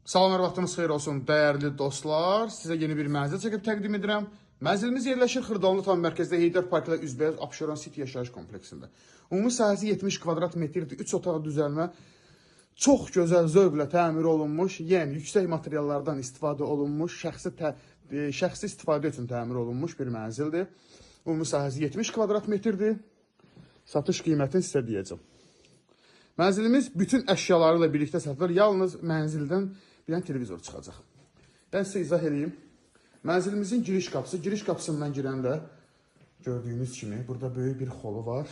Salamlar, vaxtınız xeyir olsun dəyərli dostlar. Sizə yeni bir mənzil çəkib təqdim edirəm. Mənzilimiz yerləşir Xırdalanlı tam mərkəzdə Heydər Parkda üzbəyaz Abşeron City yaşayış kompleksində. Ümumi sahəsi 70 kvadrat metrdir. 3 otaq düzəlmə, çox gözəl zövqlə təmir olunmuş, yəni yüksək materiallardan istifadə olunmuş, şəxsi istifadə üçün təmir olunmuş bir mənzildir. Ümumi sahəsi 70 kvadrat metrdir. Satış qiymətini sizə deyəcəm. Mənzilimiz bütün əşyaları ilə birlikdə satılır. Yalnız mənzildən bir dənə televizor çıxacaq. Ben sizə izah edeyim. Mənzilimizin giriş qapısı. Giriş qapısından girəndə gördüyünüz kimi burada böyük bir xolu var.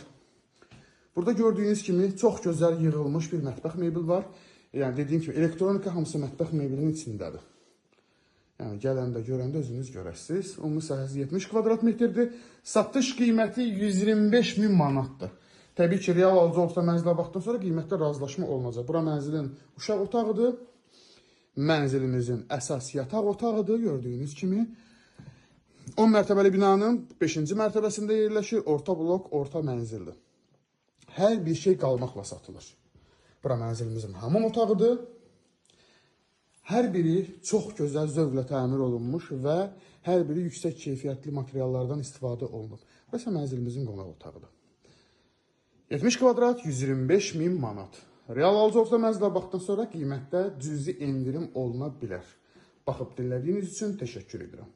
Burada gördüyünüz kimi çox gözəl yığılmış bir mətbəx mebel var. Yəni dediyim kimi elektronika hamısı mətbəx mebelinin içindədir. Yəni gələndə, görəndə özünüz görəsiniz. Ümumi sahəsi 70 kvadrat metrdir. Satış qiyməti 125 min manatdır. Təbii ki, real alıcı olsa mənzilə baxdıqdan sonra qiymətdə razılaşma olunacaq. Bura mənzilin uşaq otağıdır. Mənzilimizin əsas yataq otağıdır, gördüyünüz kimi. 10 mərtəbəli binanın 5-ci mərtəbəsində yerləşir. Orta blok, orta mənzildir. Hər bir şey qalmaqla satılır. Bura mənzilimizin hamam otağıdır. Hər biri çox gözəl zövqlə təmir olunmuş və hər biri yüksək keyfiyyətli materiallardan istifadə olunub. Burası mənzilimizin qonaq otağıdır. 70 kvadrat 125 min manat. Real alıcı olsa mənzilə baxdıqdan sonra qiymətdə cüzi endirim oluna bilər. Baxıb dinlədiyiniz üçün təşəkkür edirəm.